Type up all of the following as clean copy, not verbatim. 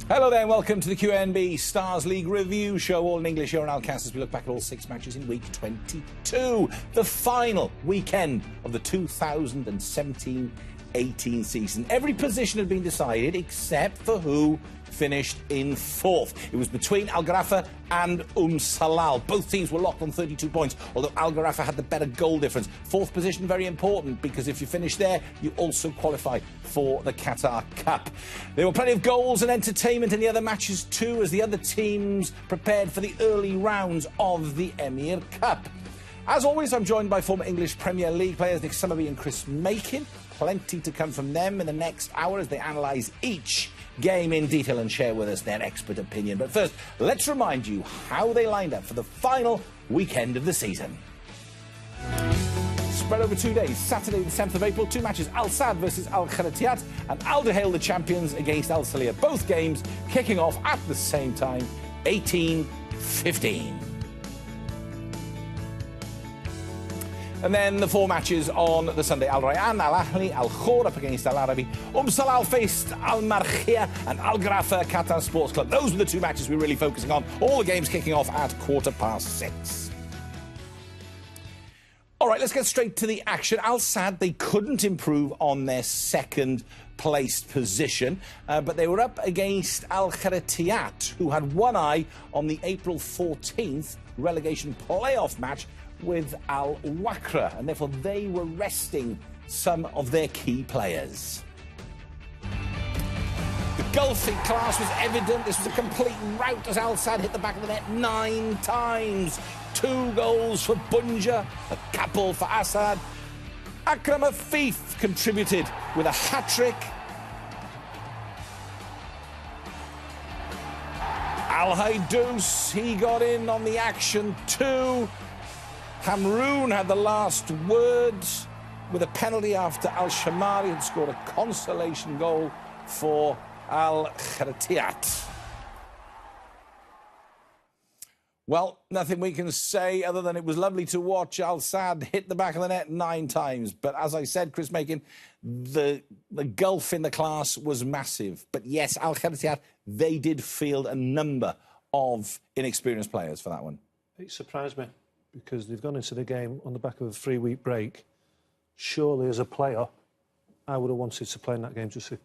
Hello there and welcome to the QNB Stars League Review Show, all in English here on Alcast as we look back at all 6 matches in week 22, the final weekend of the 2017-18 season. Every position had been decided except for who finished in 4th. It was between Al Gharafa and Salal. Both teams were locked on 32 points, although Al Gharafa had the better goal difference. 4th position, very important, because if you finish there, you also qualify for the Qatar Cup. There were plenty of goals and entertainment in the other matches too, as the other teams prepared for the early rounds of the Emir Cup. As always, I'm joined by former English Premier League players Nick Summerby and Chris Makin. Plenty to come from them in the next hour as they analyse each game in detail and share with us their expert opinion. But first, let's remind you how they lined up for the final weekend of the season. Spread over 2 days, Saturday the 10th of April, 2 matches, Al Sadd versus Al Kharatiat and Al Duhail, the champions, against Al Salia. Both games kicking off at the same time, 18:15. And then the 4 matches on the Sunday. Al Rayyan, Al Ahli, Al Khor up against Al Arabi. Salal faced Al Markhia and Al Gharafa Qatar Sports Club. Those were the 2 matches we're really focusing on. All the games kicking off at 6:15. All right, let's get straight to the action. Al Sadd, they couldn't improve on their second placed position, but they were up against Al Kharatiat, who had one eye on the April 14th relegation playoff match with Al Wakra, and therefore they were resting some of their key players. The gulf in class was evident. This was a complete rout as Al Sadd hit the back of the net 9 times. 2 goals for Bunja, a couple for Assad. Akram Afif contributed with a hat-trick. Al Haidous, he got in on the action too. Hamroun had the last word with a penalty after Al Shamari had scored a consolation goal for Al Kharatiat. Well, nothing we can say other than it was lovely to watch Al Sadd hit the back of the net 9 times. But as I said, Chris Makin, the gulf in the class was massive. But yes, Al Kharatiat, they did field a number of inexperienced players for that one. It surprised me, because they've gone into the game on the back of a 3-week break. Surely, as a player, I would have wanted to play in that game just to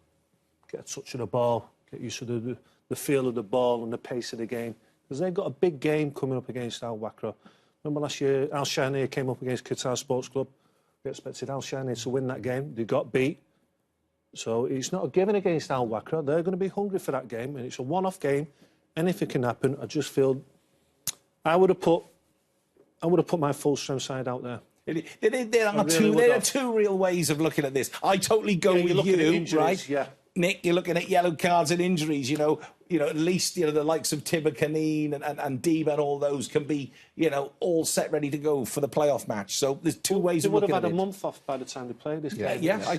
get a touch of the ball, get used to the feel of the ball and the pace of the game. Because they've got a big game coming up against Al Wakra. Remember last year, Al Shania came up against Qatar Sports Club. We expected Al Shania to win that game. They got beat. So it's not a given against Al Wakra. They're going to be hungry for that game, and it's a one-off game. Anything can happen. I just feel I would have put my full-strength side out there. There are two real ways of looking at this. I totally go with you, injuries, right? Yeah. Nick, you're looking at yellow cards and injuries, you know, at least, the likes of Tibber Kaneen and Deba and all those can be, all set ready to go for the playoff match. So there's 2 ways of looking at it. They would have had a month off by the time they played this game. Yeah, I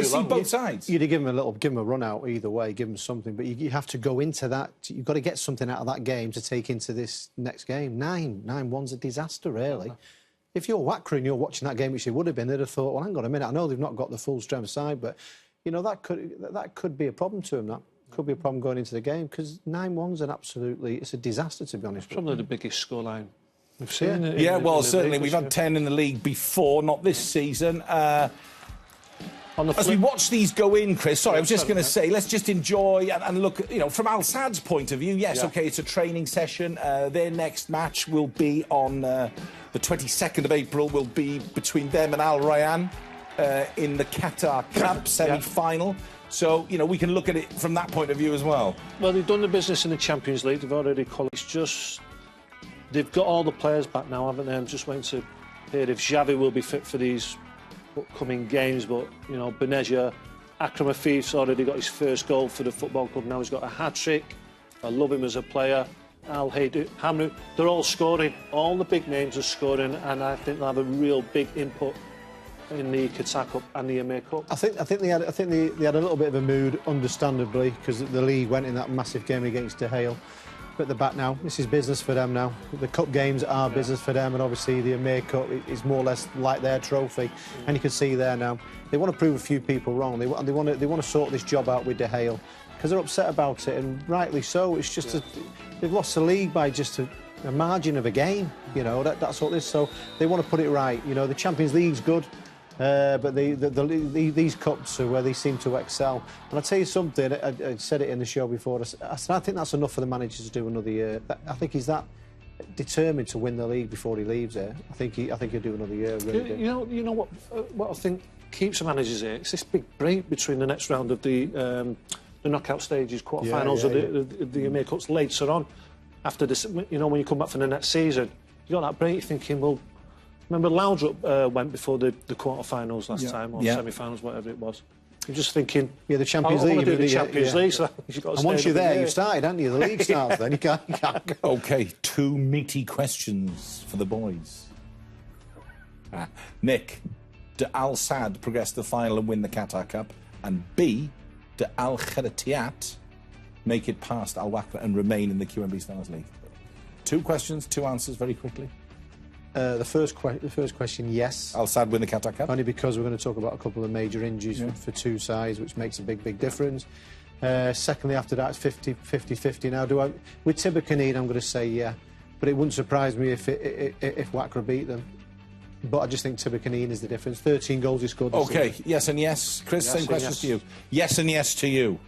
see both sides. You'd have given them a run out either way, give them something, but you have to go into that. You've got to get something out of that game to take into this next game. 9-1's a disaster, really. If you're Wakra and you're watching that game, which it would have been, they'd have thought, well, hang on a minute, I know they've not got the full strength side, but that could be a problem to them. That could be a problem going into the game, because 9-1's it's a disaster, to be honest. It's probably the biggest scoreline we've seen. Yeah, well, certainly we've had 10 in the league before, not this season. As we watch these go in, Chris, sorry, I was just going to say, let's just enjoy and look, from Al Sadd's point of view, yes, OK, it's a training session. Their next match will be on the 22nd of April, will be between them and Al Rayyan in the Qatar Cup semi-final. So, we can look at it from that point of view as well. Well, they've done the business in the Champions League. They've already they've got all the players back now, haven't they? I'm just waiting to hear if Xavi will be fit for these upcoming games. But, Benezia, Akram Afif's already got his first goal for the football club. Now he's got a hat-trick. I love him as a player. Al Haidou, Hamrou, they're all scoring. All the big names are scoring, and I think they'll have a real big input in the Qatar Cup and the Emir Cup. I think they had a little bit of a mood, understandably, because the league went in that massive game against Duhail. But they're back now. This is business for them now. The cup games are business for them, and obviously the Emir Cup is more or less like their trophy. And you can see there now they want to prove a few people wrong. They want to sort this job out with Duhail. because they're upset about it, and rightly so. It's just they've lost the league by just a margin of a game. You know, that's what it is. So they want to put it right. You know, the Champions League's good, but these cups are where they seem to excel. And I'll tell you something. I said it in the show before. I said I think that's enough for the manager to do another year. I think he's that determined to win the league before he leaves here. I think he'll do another year. Really you know what I think keeps the managers here? It's this big break between the next round of the knockout stages, quarterfinals, of the EMEA Cups later on. After this, you know, when you come back for the next season, you got that break. You're thinking, well, remember Laudrup went before the quarterfinals last time, or semi-finals, whatever it was. You're just thinking, the Champions League. The Champions League. So you've got to and once you're there, you started, haven't you? The league starts then. You can't go. OK, 2 meaty questions for the boys. Nick, do Al Sadd progress to the final and win the Qatar Cup? And B, do Al Khairatiat make it past Al Waqra and remain in the QMB Stars League? 2 questions, 2 answers very quickly. The first question, yes. Al Sadd win the Qatar Cup? Only because we're going to talk about a couple of major injuries for 2 sides, which makes a big difference. Secondly, after that, it's 50-50 now. With Tiburonid, I'm going to say yeah. But it wouldn't surprise me if Waqra beat them. But I just think Tiburonid is the difference. 13 goals he scored this OK, season. Yes and yes. Chris, Yes same questions to you. Yes and yes to you.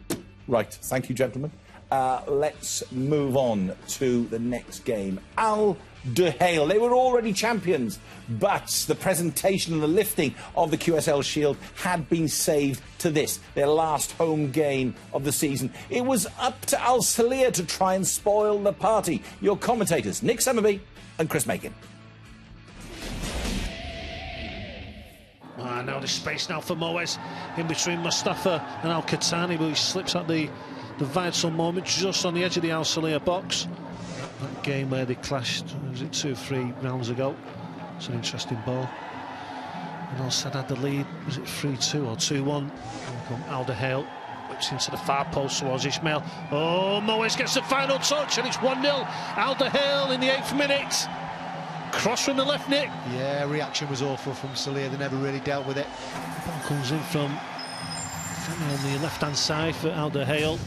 Right, thank you, gentlemen. Let's move on to the next game. Al Duhail. They were already champions, but the presentation and the lifting of the QSL Shield had been saved to this, their last home game of the season. It was up to Al Salia to try and spoil the party. Your commentators, Nick Summerby and Chris Macon. Now there's space now for Moez in between Mustafa and Al-Qahtani, but he slips at the vital moment just on the edge of the Al Salia box. That game where they clashed, was it 2 or 3 rounds ago? It's an interesting ball. And Al Sadd had the lead, was it 3-2 or 2-1? Al Duhail whips into the far post towards Ismail. Oh, Moez gets the final touch and it's 1-0. Al Duhail in the 8th minute. Cross from the left, Nick. Yeah, reaction was awful from Salia. They never really dealt with it. Ball comes in from on the left-hand side for Al Duhail.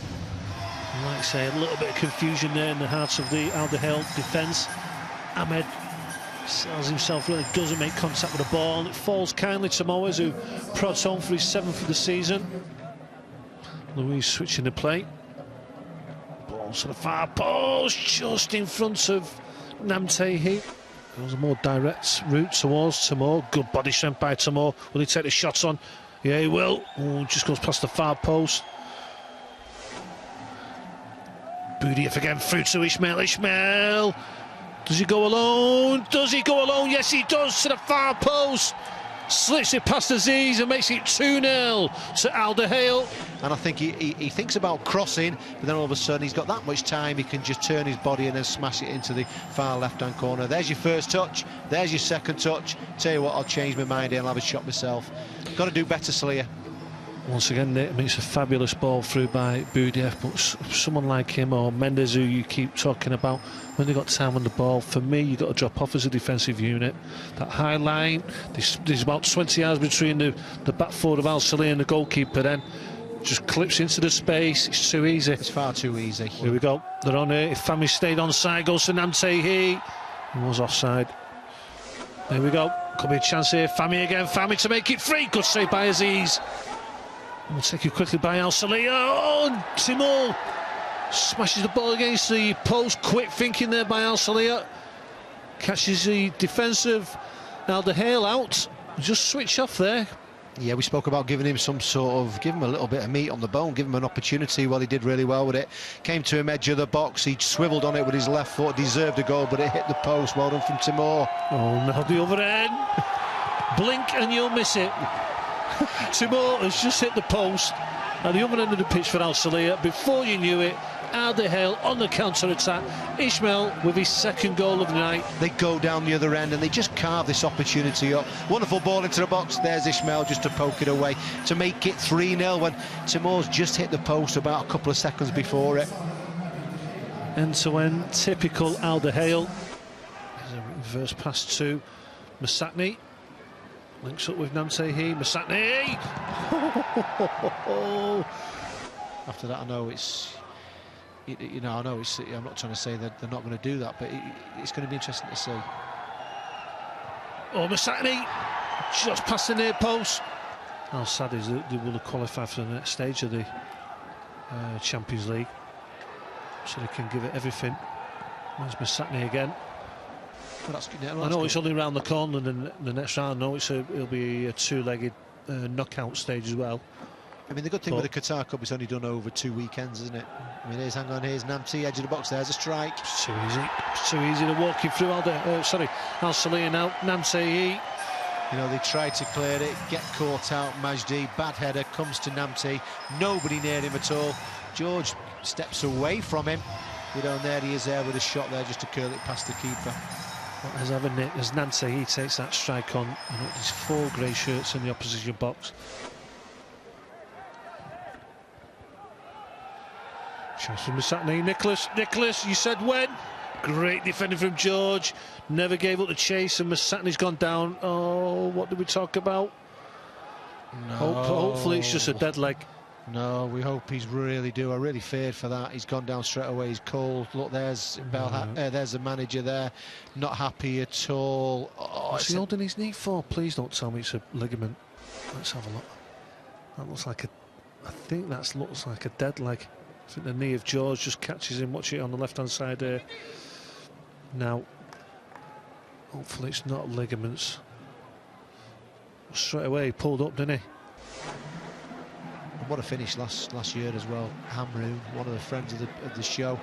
Like I say, a little bit of confusion there in the hearts of the Al Duhail defence. Ahmed sells himself, really doesn't make contact with the ball. It falls kindly to Moez, who prods home for his 7th of the season. Louise switching the play. Ball to the far post, just in front of Namtehi. Goes a more direct route towards Timur. Good body strength by Timur. Will he take the shots on? Yeah, he will. Oh, just goes past the far post. Boudiaf again through to Ismail. Ismail! Does he go alone? Does he go alone? Yes, he does, to the far post. Slits it past Aziz and makes it 2-0 to Al Duhail. And I think he thinks about crossing, but then all of a sudden he's got that much time, he can just turn his body and then smash it into the far left-hand corner. There's your first touch, there's your second touch. Tell you what, I'll change my mind here and I'll have a shot myself. Got to do better, Salia. Once again, Nick, I mean, it's a fabulous ball through by Boudiaf, but someone like him or Mendes, who you keep talking about, when they've got time on the ball, for me, you've got to drop off as a defensive unit. That high line, there's about 20 yards between the back forward of Al Salia and the goalkeeper, then just clips into the space. It's too easy. It's far too easy. Here we go. They're on it. If Fami stayed onside, goes to Namtehi. He was offside. There we go. Could be a chance here. Fami again. Fami to make it free. Good save by Aziz. We'll take it quickly by Al Salia. Oh, Timur smashes the ball against the post. Quick thinking there by Al Salia. Catches the defensive Al Duhail out. Just switch off there. Yeah, we spoke about giving him give him a little bit of meat on the bone, give him an opportunity. Well, he did really well with it. Came to him edge of the box, he swiveled on it with his left foot, deserved a goal, but it hit the post. Well done from Timur. Oh, no, the other end. Blink and you'll miss it. Timur has just hit the post at the other end of the pitch for Al Salia. Before you knew it, Al Duhail on the counter-attack. Ismail with his 2nd goal of the night. They go down the other end and they just carve this opportunity up. Wonderful ball into the box. There's Ismail just to poke it away to make it 3-0 when Timur's just hit the post about a couple of seconds before it. End-to-end, typical Al Duhail. There's a reverse pass to Masakni. Links up with Namtehi. Masakni! after that. I know it's, you know, I know it's. I'm not trying to say that they're not going to do that, but it's going to be interesting to see. Oh, Masani just past the near post. How sad is that they will have qualified for the next stage of the Champions League, so they can give it everything. There's Masani again. Well, I know it's only around the corner in the next round. I know it'll be a two-legged knockout stage as well. I mean, the good thing with the Qatar Cup, it's only done over 2 weekends, isn't it? I mean, hang on, here's Namti, edge of the box, there's a strike. It's too easy. It's too easy to walk you through Al Salia now. Namti. You know, they tried to clear it, get caught out. Majdi, bad header, comes to Namti. Nobody near him at all. George steps away from him. You know, and there he is there with a shot there just to curl it past the keeper. As Namti, he takes that strike on. You know, there's 4 grey shirts in the opposition box. Chance from Masani. Nicholas, you said when? Great defending from George. Never gave up the chase, and Masani's gone down. Oh, what did we talk about? No. Hopefully it's just a dead leg. No, we hope he's really due. I really feared for that. He's gone down straight away. He's cold. Look, there's there's the manager there, not happy at all. Oh, what's he holding his knee for? Please don't tell me it's a ligament. Let's have a look. That looks like I think that looks like a dead leg. I think the knee of George just catches him. Watch it on the left-hand side there. Now, hopefully it's not ligaments. Straight away, he pulled up, didn't he? And what a finish last year as well. Hamroon, one of the friends of the show,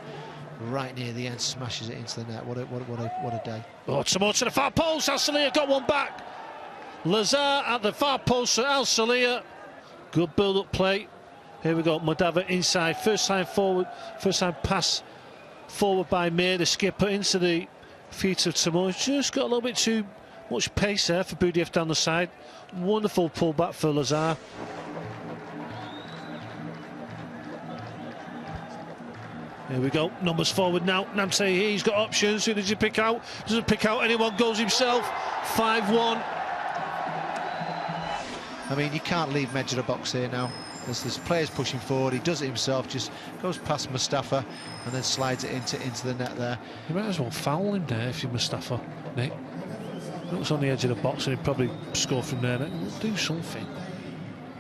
right near the end, smashes it into the net. What a day. Oh, Tamor to the far post. Al Salia got one back. Lazar at the far post for Al Salia. Good build-up play. Here we go, Modava inside, first time forward, first time pass forward by Mir, the skipper, into the feet of Tamor. Just got a little bit too much pace there for Budiev down the side. Wonderful pullback for Lazar. Here we go, numbers forward now. Namte, he's got options. Who does he pick out? Doesn't pick out anyone, goes himself. 5-1. I mean, you can't leave Medj in a box here now. There's players pushing forward. He does it himself, just goes past Mustafa and then slides it into the net there. You might as well foul him there if you're Mustafa, Nick. Looks on the edge of the box and he'd probably score from there. Do something.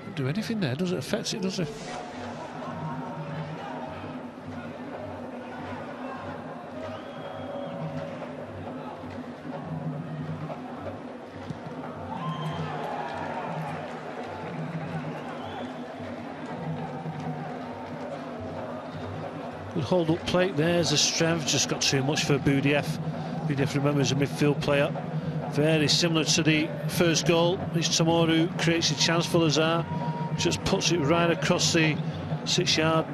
Don't do anything there, does it? Affects it, does it? Good hold-up play. There's a strength. Just got too much for Budiev. Budiev, remember, is a midfield player. Very similar to the first goal. It's Tamor who creates a chance for Lazar. Just puts it right across the 6-yard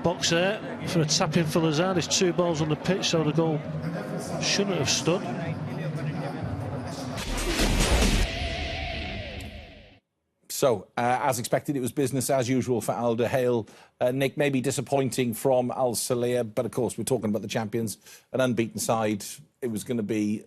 box there for a tap-in for Lazar. There's 2 balls on the pitch, so the goal shouldn't have stood. So, as expected, it was business as usual for Al Duhail. Nick, maybe disappointing from Al Salia, but of course we're talking about the champions, an unbeaten side. It was going to be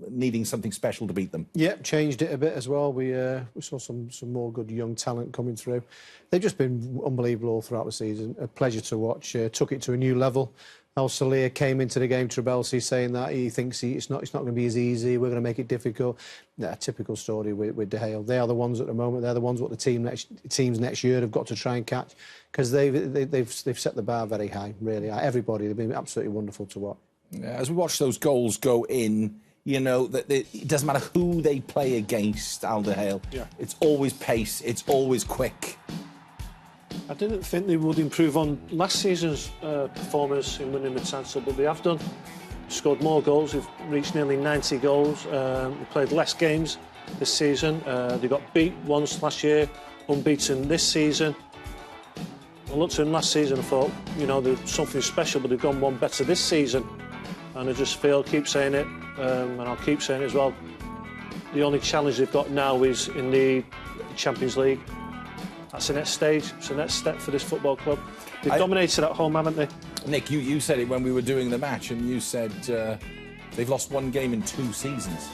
needing something special to beat them. Yep, changed it a bit as well. We saw some more good young talent coming through. They've just been unbelievable all throughout the season. A pleasure to watch. Took it to a new level. Al Salia came into the game, Trabelsi, saying that he thinks it's not going to be as easy. We're going to make it difficult. Yeah, typical story with Duhail. They are the ones at the moment. They're the ones what the teams next year have got to try and catch, because they've set the bar very high. Really, everybody. They've been absolutely wonderful to watch. As we watch those goals go in, you know that it doesn't matter who they play against. Al Duhail. Yeah. It's always pace. It's always quick. I didn't think they would improve on last season's performance in winning the title, but they have done. Scored more goals. They've reached nearly 90 goals. They played less games this season. They got beat once last year, unbeaten this season. I looked at them last season and thought, you know, there's something special, but they've gone one better this season. And I just feel, keep saying it, and I'll keep saying it as well. The only challenge they've got now is in the Champions League. That's the next stage. It's the next step for this football club. They've dominated at home, haven't they? Nick, you said it when we were doing the match, and you said they've lost 1 game in 2 seasons.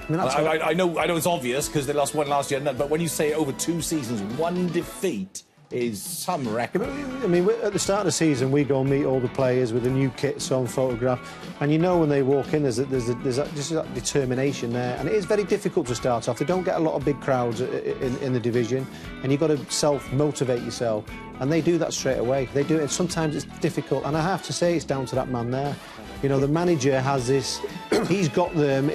I know it's obvious because they lost 1 last year, but when you say over 2 seasons, 1 defeat is some record. I mean, at the start of the season, we go and meet all the players with the new kits on, photograph, and you know when they walk in, there's that determination there, and it is very difficult to start off. They don't get a lot of big crowds in the division, and you've got to self-motivate yourself, and they do that straight away. They do it, and sometimes it's difficult, and I have to say it's down to that man there. You know, the manager has this, he's got them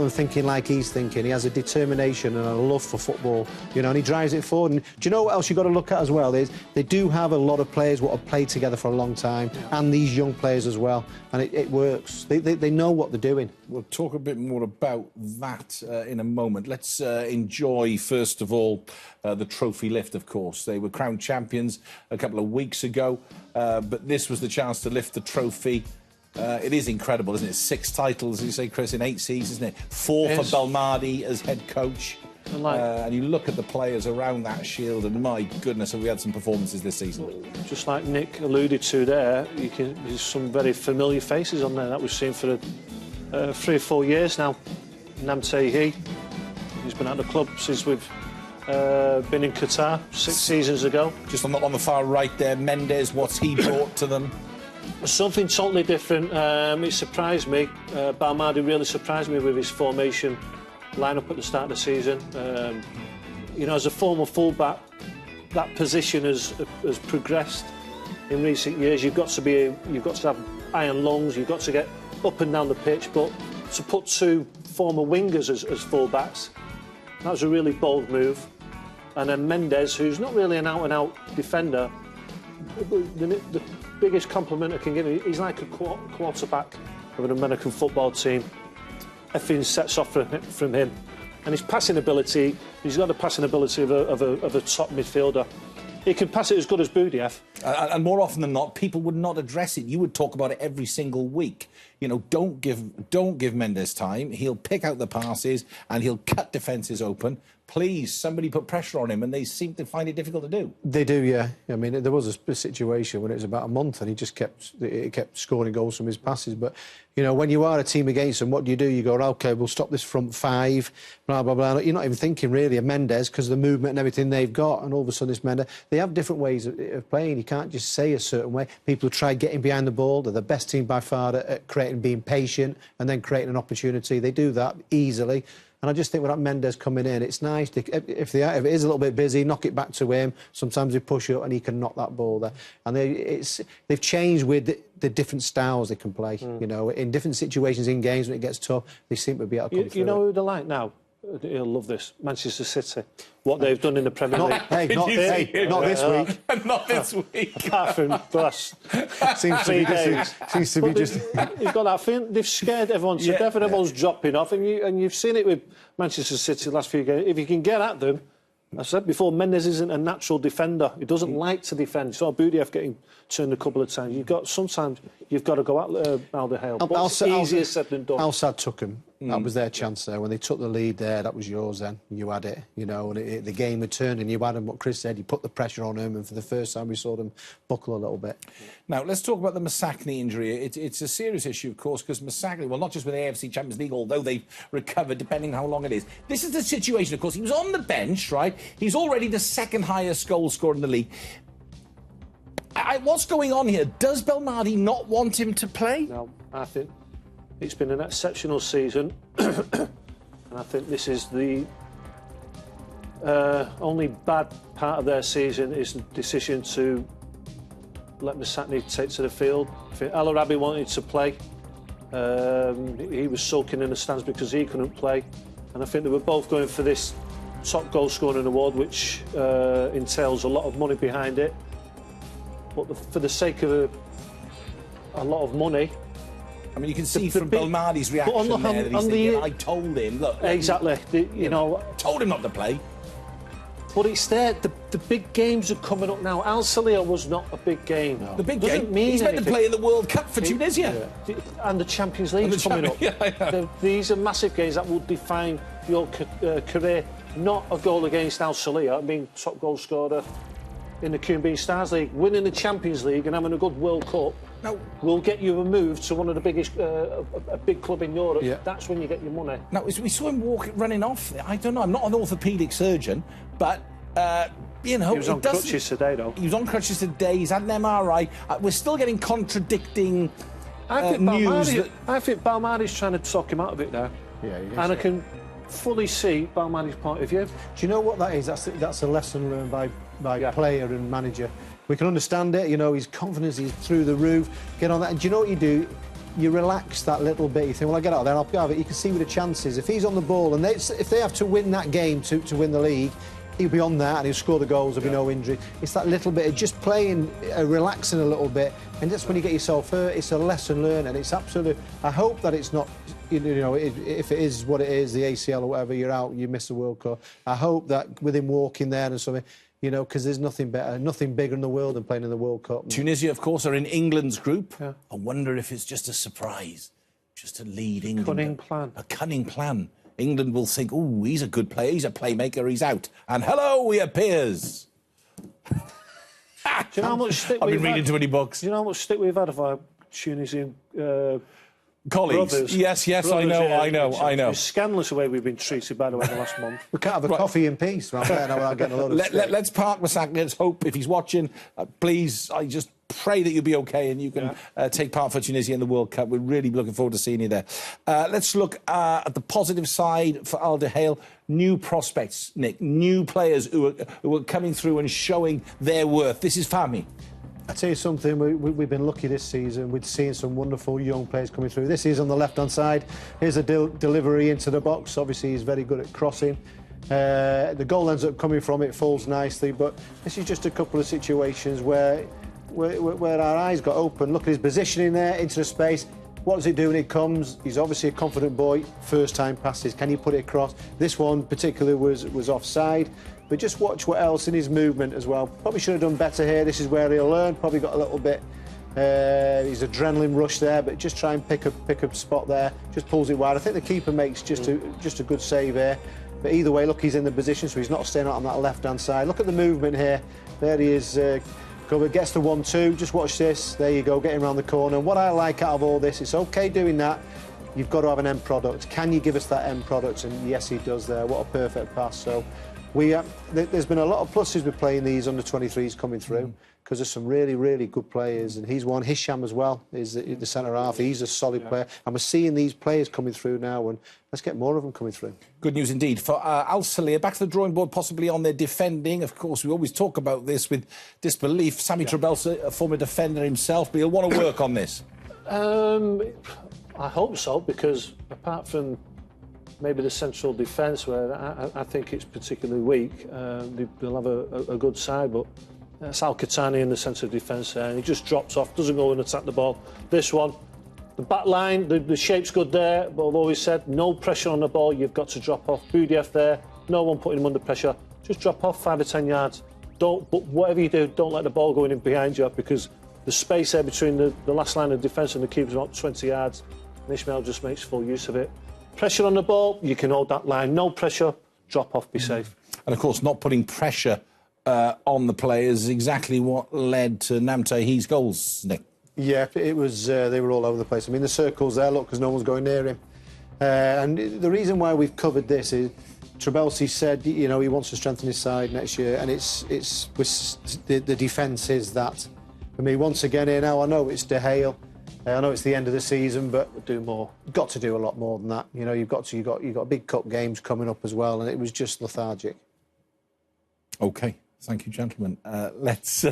thinking like he's thinking. He has a determination and a love for football, you know, and he drives it forward. And do you know what else you've got to look at as well is they do have a lot of players what have played together for a long time, and these young players as well, and it works. They know what they're doing. We'll talk a bit more about that in a moment. Let's enjoy, first of all, the trophy lift, of course. They were crowned champions a couple of weeks ago, but this was the chance to lift the trophy. It is incredible, isn't it? 6 titles, as you say, Chris, in 8 seasons, isn't it? 4 for Belmadi as head coach. And you look at the players around that shield, and my goodness, have we had some performances this season. Just like Nick alluded to there, there's some very familiar faces on there that we've seen for 3 or 4 years now. Namtehi, he's been at the club since we've been in Qatar 6 seasons ago. Just on the far right there, Mendes, what's he brought to them? Something totally different. It surprised me. Belmadi really surprised me with his formation line-up at the start of the season. You know, as a former fullback, that position has progressed in recent years. You've got to have iron lungs. You've got to get up and down the pitch. But to put 2 former wingers as fullbacks, that was a really bold move. And then Mendes, who's not really an out-and-out defender, the biggest compliment I can give him, he's like a quarterback of an American football team. Everything sets off from him. And his passing ability, he's got the passing ability of a top midfielder. He can pass it as good as Budiev. And more often than not, people would not address it. You would talk about it every single week. You know, don't give Mendes time. He'll pick out the passes and he'll cut defences open. Please, somebody put pressure on him, and they seem to find it difficult to do. They do, yeah. I mean, there was a situation when it was about a month, and he just kept scoring goals from his passes. But you know, when you are a team against them, what do? You go, OK, we'll stop this front 5, blah blah blah. You're not even thinking really of Mendes because of the movement and everything they've got, and all of a sudden it's Mendes. They have different ways of playing. You can't just say a certain way. People try getting behind the ball. They're the best team by far at creating, being patient, and then creating an opportunity. They do that easily. And I just think with that Mendes coming in, it's nice. If it is a little bit busy, knock it back to him. Sometimes they push up and he can knock that ball there. And they've changed with the different styles they can play. You know, in different situations in games when it gets tough, they seem to be able to come through. You know who they're like now? He'll love this. Manchester City. What they've done in the Premier League. Not this week. Not this week. Apart from the last seems to be just. You've got that feeling. They've scared everyone to death, and everyone's dropping off. And you've seen it with Manchester City the last few games. If you can get at them, I said before, Mendes isn't a natural defender. He doesn't like to defend. You saw Budiev getting turned a couple of times. Sometimes you've got to go at Alderhale. But it's easier said than done. Al-Sadd took him. That was their chance there. When they took the lead there, that was yours then. You had it, you know, and the game had turned and you had him, what Chris said, you put the pressure on him, and for the first time we saw them buckle a little bit. Now, let's talk about the Masakni injury. It's a serious issue, of course, because Masakni, well, not just with the AFC Champions League, although they've recovered, depending how long it is. This is the situation, of course. He was on the bench, right? He's already the 2nd highest goal scorer in the league. What's going on here? Does Belmadi not want him to play? No, I think it's been an exceptional season, and I think this is the only bad part of their season is the decision to let Masakni take to the field. I think El Arabi wanted to play. He was sulking in the stands because he couldn't play, and I think they were both going for this top goal scoring award, which entails a lot of money behind it. But for the sake of a lot of money, I mean, you can see from Belmadi's reaction there that he's thinking, I told him, look... Exactly. You know... Told him not to play. But it's there. The big games are coming up now. Al Salia was not a big game. No. The big game? He's meant to play in the World Cup for Tunisia. And the Champions League is coming up. These are massive games that will define your career. Not a goal against Al Salia. I mean, top goal scorer in the QMB Stars League. Winning the Champions League and having a good World Cup will get you a move to one of the biggest, a big club in Europe. Yeah. That's when you get your money. Now, we saw him running off. I don't know. I'm not an orthopaedic surgeon, but you know, he was on crutches today, though. He was on crutches today. He's had an MRI. We're still getting contradicting news. I think Balmadi's trying to talk him out of it now. Yeah, he is, and I can fully see Balmadi's point of view. Do you know what that is? That's a lesson learned by player and manager. We can understand it. You know, his confidence is through the roof. Get on that. And do you know what you do? You relax that little bit. You think, well, I get out there, I'll have it. You can see with the chances. If he's on the ball and if they have to win that game to win the league, he'll be on that and he'll score the goals. There'll be no injury. It's that little bit of just playing, relaxing a little bit, and that's when you get yourself hurt. It's a lesson learned, and it's absolute. I hope that it's not. You know, if it is what it is, the ACL or whatever, you're out, you miss the World Cup. I hope that with him walking there and something. You know, because there's nothing better, nothing bigger in the world than playing in the World Cup. Tunisia, of course, are in England's group. Yeah. I wonder if it's just a surprise, just to lead England. Cunning plan. A cunning plan. England will think, oh, he's a good player, he's a playmaker, he's out. And hello, he appears. Do you know how much stick I've been reading too many books. Do you know how much stick we've had of our Tunisian colleagues? Brothers. Yes, brothers, I know. It's scandalous the way we've been treated, by the way, the last month. We can't have a coffee in peace right there now without getting a load of Let's park Masak. Let's hope, if he's watching, please, I just pray that you'll be OK and you can take part for Tunisia in the World Cup. We're really looking forward to seeing you there. Let's look at the positive side for Al Duhail. New prospects, Nick, new players who are coming through and showing their worth. This is Fahmy. I tell you something, we've been lucky this season. We've seen some wonderful young players coming through. This is on the left-hand side. Here's a delivery into the box. Obviously, he's very good at crossing. The goal ends up coming from it, falls nicely. But this is just a couple of situations where our eyes got open. Look at his positioning there into the space. What does he do when he comes? He's obviously a confident boy. First time passes. Can he put it across? This one particularly was offside. But just watch what else in his movement as well. Probably should have done better here. This is where he'll learn. Probably got a little bit. His adrenaline rush there, but just try and pick a spot there. Just pulls it wide. I think the keeper makes just a good save here. But either way, look, he's in the position, so he's not staying out on that left-hand side. Look at the movement here. There he is. Gets the 1-2. Just watch this. There you go, getting around the corner. What I like out of all this, it's OK doing that. You've got to have an end product. Can you give us that end product? And yes, he does there. What a perfect pass. So. There's been a lot of pluses with playing these under-23s coming through because there's some really, really good players, and he's one. Hisham as well is the centre half. He's a solid player, and we're seeing these players coming through now, and let's get more of them coming through. Good news indeed for Al Salir. Back to the drawing board, possibly on their defending. Of course, we always talk about this with disbelief. Sami Trabelsi, a former defender himself, but he'll want to work on this. I hope so, because apart from maybe the central defence, where I think it's particularly weak, they'll have a good side, but it's Al-Qahtani in the centre of defence there, and he just drops off, doesn't go and attack the ball. This one, the back line, the shape's good there, but I've always said, no pressure on the ball, you've got to drop off. Boudiaf there, no one putting him under pressure, just drop off 5 or 10 yards. But whatever you do, don't let the ball go in behind you, because the space there between the last line of defence and the keeper's about 20 yards, and Ismail just makes full use of it. Pressure on the ball, you can hold that line. No pressure, drop off, be safe. And, of course, not putting pressure on the players is exactly what led to Namtahi's goals, Nick. Yeah, it was. They were all over the place. I mean, the circles there, look, because no one's going near him. And the reason why we've covered this is Trabelsi said, you know, he wants to strengthen his side next year, and it's the defence is that. For me, once again here now, I know it's Duhail. I know it's the end of the season, but we'll do more. Got to do a lot more than that. You know, you've got big cup games coming up as well, and it was just lethargic. OK, thank you, gentlemen. Let's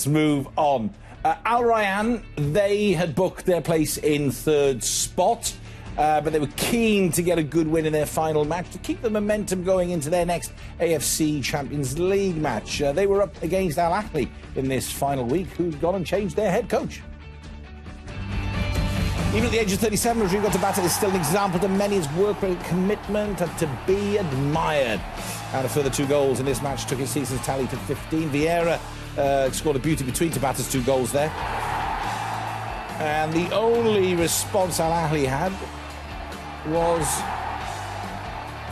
move on. Al Rayyan, they had booked their place in third spot, but they were keen to get a good win in their final match to keep the momentum going into their next AFC Champions League match. They were up against Al Ahly in this final week, who'd gone and changed their head coach. Even at the age of 37, Rodrigo Tabata is still an example to many. His work rate, commitment to be admired. And a further 2 goals in this match took his season's tally to 15. Vieira scored a beauty between Tabata's 2 goals there. And the only response Al Ahly had was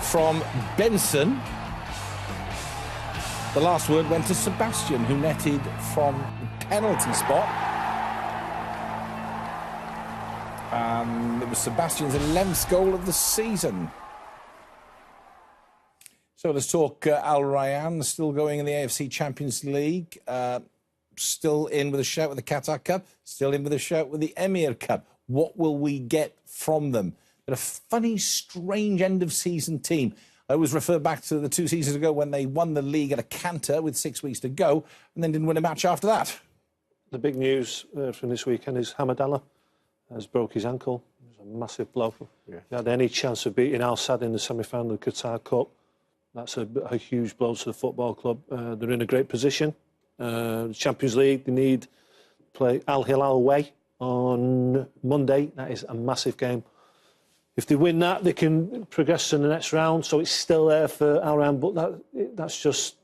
from Benson. The last word went to Sebastian, who netted from the penalty spot. It was Sebastian's 11th goal of the season. So let's talk Al Rayyan, still going in the AFC Champions League, still in with a shout with the Qatar Cup, still in with a shout with the Emir Cup. What will we get from them? They're a funny, strange end-of-season team. I always refer back to the 2 seasons ago when they won the league at a canter with 6 weeks to go and then didn't win a match after that. The big news from this weekend is Hamad has broke his ankle. It was a massive blow. Yeah. If he had any chance of beating Al Sadd in the semi-final of the Qatar Cup, that's a huge blow to the football club. They're in a great position. The Champions League, they need to play Al Hilal away on Monday. That is a massive game. If they win that, they can progress to the next round. So it's still there for Al Rayyan, but that's just...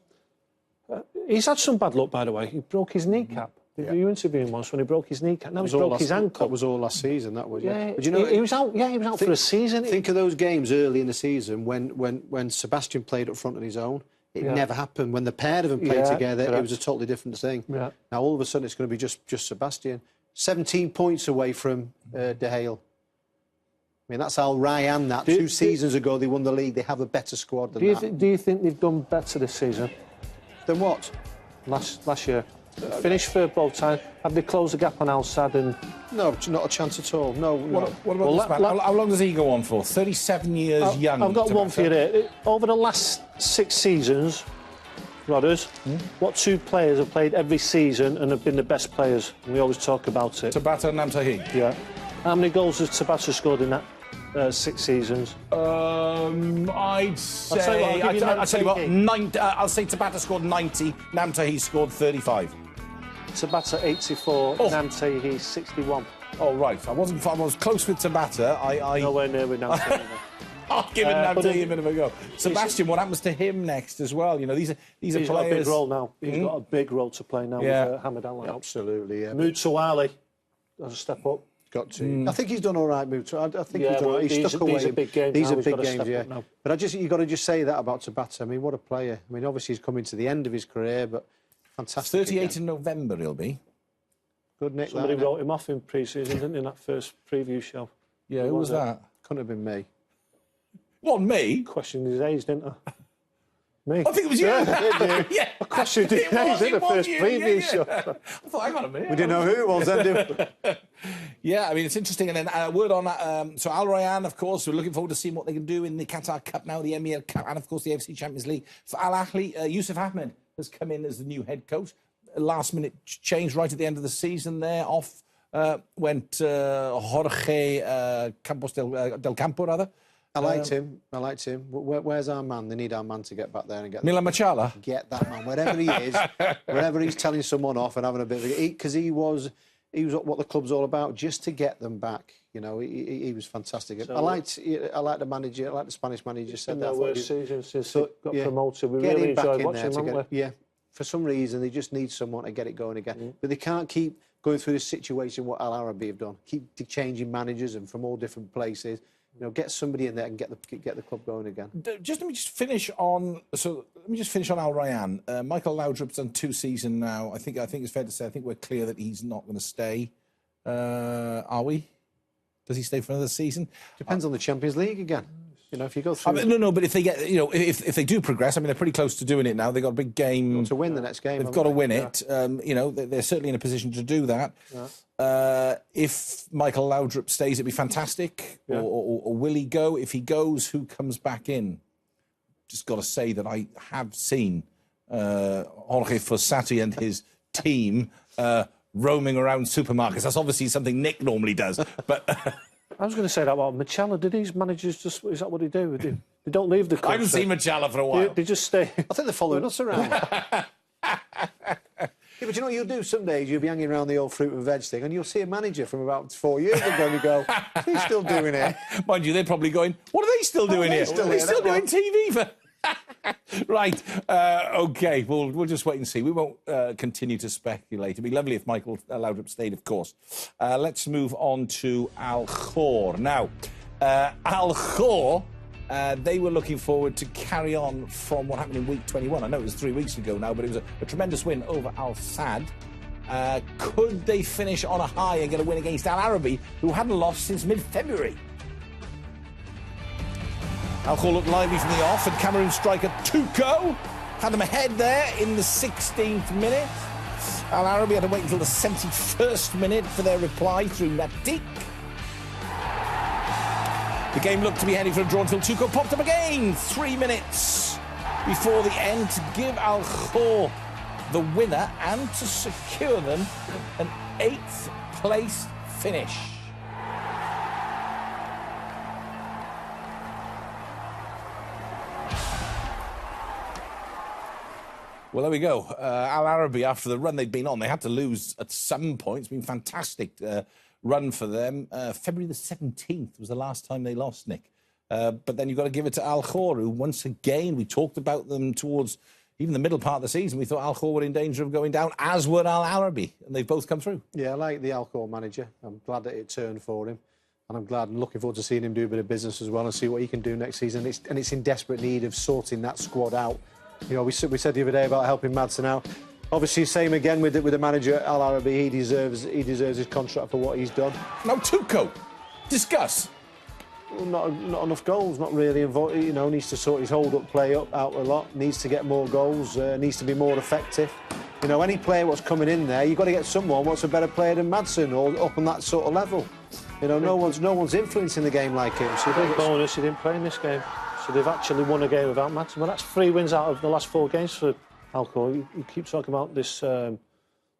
he's had some bad luck, by the way. He broke his kneecap. Yeah. You interviewed him once when he broke his kneecap. Now he broke his ankle. That was all last season, that was, yeah. But you know, he was out. Yeah, he was out for a season. Think of those games early in the season when Sebastian played up front on his own. It never happened. When the pair of them played together, it was a totally different thing. Yeah. Now all of a sudden it's going to be just Sebastian. 17 points away from De Gea. I mean, that's Al Rayyan. That 2 seasons ago they won the league. They have a better squad than that. Do you think they've done better this season than what? Last year. Finished third both times. Have they closed the gap on Al Sadd? No, not a chance at all. No. What about this man? How long does he go on for? 37 years young. I've got one for you there. Over the last 6 seasons, Rodders, what 2 players have played every season and have been the best players? And we always talk about it. Tabata and Namtahi. Yeah. How many goals has Tabata scored in that 6 seasons? I'd say... I'll tell you what, I'll say Tabata scored 90, Namtahi scored 35. Tabata 84, Namtahi 61. Oh, right. I was close with Tabata. Nowhere near with Namtahi. I'll give Namtahi a bit of a go. Sebastian, what happens to him next as well? You know, these are players... He's got a big role now. He's got a big role to play now with Hamad Allah. Absolutely, yeah. Moutsouali has a step up. Got to. I think he's done all right, Moutsouali. I think he's done all right. He's stuck away. These are big games. These are big games, yeah. But you've got to just say that about Tabata. I mean, what a player. I mean, obviously he's coming to the end of his career, but fantastic. 38 in November he'll be. Good Nick. Somebody wrote him off in pre-season, didn't he, in that first preview show? Yeah, who was that? Couldn't have been me. What, me? Questioned his age, didn't I? Me. I think it was you. Yeah. I questioned his age in the first preview show. I thought, hang on a minute. We didn't know who it was then, Yeah, I mean, it's interesting. And then a word on so Al Rayyan, of course, we're looking forward to seeing what they can do in the Qatar Cup now, the Emir Cup, and, of course, the AFC Champions League. For Al Ahly, Yusuf Ahmed has come in as the new head coach. Last-minute change right at the end of the season there. Off went Jorge Campos del Campo, rather. I liked him. Where's our man? They need our man to get back there and get... Milan Machala? Get that man, wherever he is, wherever he's telling someone off and having a bit of... Because he was what the club's all about, just to get them back. You know, he was fantastic. So, I liked the manager, I liked the Spanish manager. Said that. Worst season since he got promoted. We really enjoyed watching him, Yeah. For some reason, they just need someone to get it going again. But they can't keep going through this situation what Al Arabi have done. Keep changing managers and from all different places. You know, get somebody in there and get the club going again. Let me just finish on Al Rayyan. Michael Laudrup's done 2 seasons now. I think it's fair to say. I think we're clear that he's not going to stay. Are we? Does he stay for another season? Depends on the Champions League again. You know, if you go through... No, but if they get, if they do progress, I mean, they're pretty close to doing it now. They've got a big game... To win the next game. They've got to win it. They're certainly in a position to do that. Yeah. If Michael Laudrup stays, it'd be fantastic. Yeah. Or will he go? If he goes, who comes back in? Just got to say that I have seen Jorge Fossati and his team roaming around supermarkets. That's obviously something Nick normally does, but... I was going to say that about Machala. Did these managers just... Is that what they do? They don't leave the club. I haven't seen Machala for a while. They just stay. I think they're following us around. Yeah, but you know what you'll do? Some days you'll be hanging around the old fruit and veg thing and you'll see a manager from about 4 years ago and you go, he's still doing it. Mind you, they're probably going, what are they still doing here? Are they still doing TV for... Right, OK, we'll just wait and see. We won't continue to speculate. It'd be lovely if Michael Laudrup stayed, of course. Let's move on to Al Khor. Now, Al Khor, they were looking forward to carry on from what happened in week 21. I know it was 3 weeks ago now, but it was a tremendous win over Al Sadd. Could they finish on a high and get a win against Al Arabi, who hadn't lost since mid-February? Al Khor looked lively from the off, and Cameroon striker Tuco had them ahead there in the 16th minute. Al Arabi had to wait until the 71st minute for their reply through Natik. The game looked to be heading for a draw until Tuco popped up again 3 minutes before the end to give Al Khor the winner and to secure them an 8th place finish. Well, there we go. Al Arabi, after the run they'd been on, they had to lose at some point. It's been a fantastic run for them. February the 17th was the last time they lost, Nick. But then you've got to give it to Al Khor, who once again, we talked about them towards even the middle part of the season. We thought Al Khor were in danger of going down, as were Al Arabi, and they've both come through. Yeah, I like the Al Khor manager. I'm glad that it turned for him. And I'm glad and looking forward to seeing him do a bit of business as well and see what he can do next season. It's in desperate need of sorting that squad out. You know, we said the other day about helping Madsen out. Obviously, same again with the manager, Al Arabi. He deserves his contract for what he's done. Now, Tuco, discuss. Well, not enough goals, not really involved. You know, needs to sort his hold-up play out a lot. Needs to get more goals. Needs to be more effective. You know, any player what's coming in there, you've got to get someone what's a better player than Madsen or up on that sort of level. You know, no one's influencing the game like him. So big bonus, he didn't play in this game. So they've actually won a game without Madsen. Well, that's 3 wins out of the last 4 games for Al Khor. You keep talking about this, the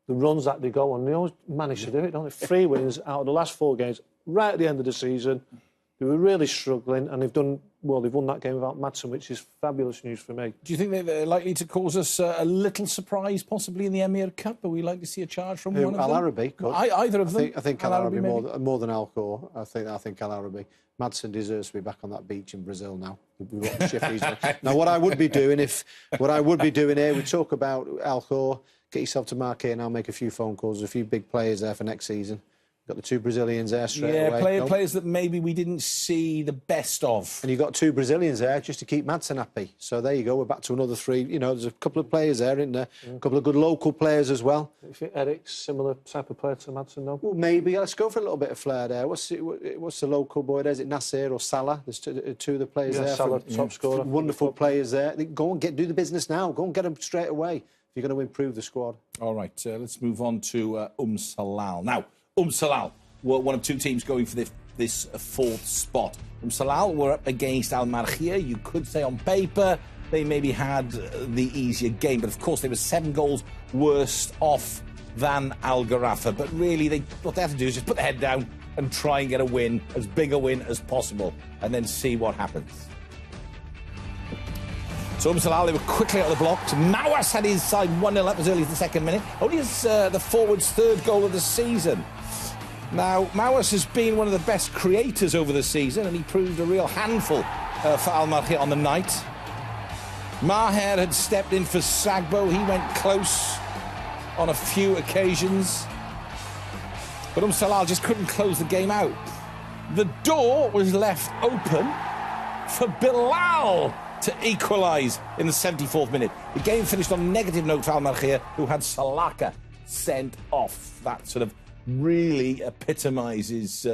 runs that they go on. They always manage to do it, don't they? 3 wins out of the last 4 games, right at the end of the season. They were really struggling, and they've won that game without Madsen, which is fabulous news for me. Do you think they're likely to cause us a little surprise, possibly in the Emir Cup? Are we likely to see a charge from one of them? Al Arabi could. Either of them. I think Al Arabi more than Al Khor. I think Al Arabi. Madsen deserves to be back on that beach in Brazil now. Now, what I would be doing here, we talk about Al Khor, get yourself to Marquette now, make a few phone calls, a few big players there for next season. Got the 2 Brazilians there straight away. Yeah, players that maybe we didn't see the best of. And you've got 2 Brazilians there just to keep Madsen happy. So there you go, we're back to another 3. You know, there's a couple of players there, isn't there? A couple of good local players as well. You think Eric's similar type of player to Madsen, though? Well, maybe. Let's go for a little bit of flair there. What's the local boy there? Is it Nasser or Salah? There's 2 of the players there. Salah, top scorer. Wonderful players there. Go and do the business now. Go and get them straight away if you're going to improve the squad. All right, let's move on to Salal. Now, Salal were one of 2 teams going for this 4th spot. Salal were up against Al Markhia. You could say on paper they maybe had the easier game, but of course they were 7 goals worse off than Al Gharafa. But really, what they have to do is just put their head down and try and get a win, as big a win as possible, and then see what happens. So Salal, they were quickly out of the blocks. Mawas had his side 1-0 up as early as the 2nd minute. Only his the forward's 3rd goal of the season. Now, Mawas has been one of the best creators over the season, and he proved a real handful for Al Markhia on the night. Maher had stepped in for Sagbo. He went close on a few occasions. But Salal just couldn't close the game out. The door was left open for Bilal to equalise in the 74th minute. The game finished on a negative note for Al Markhia, who had Salaka sent off. That sort of really epitomises,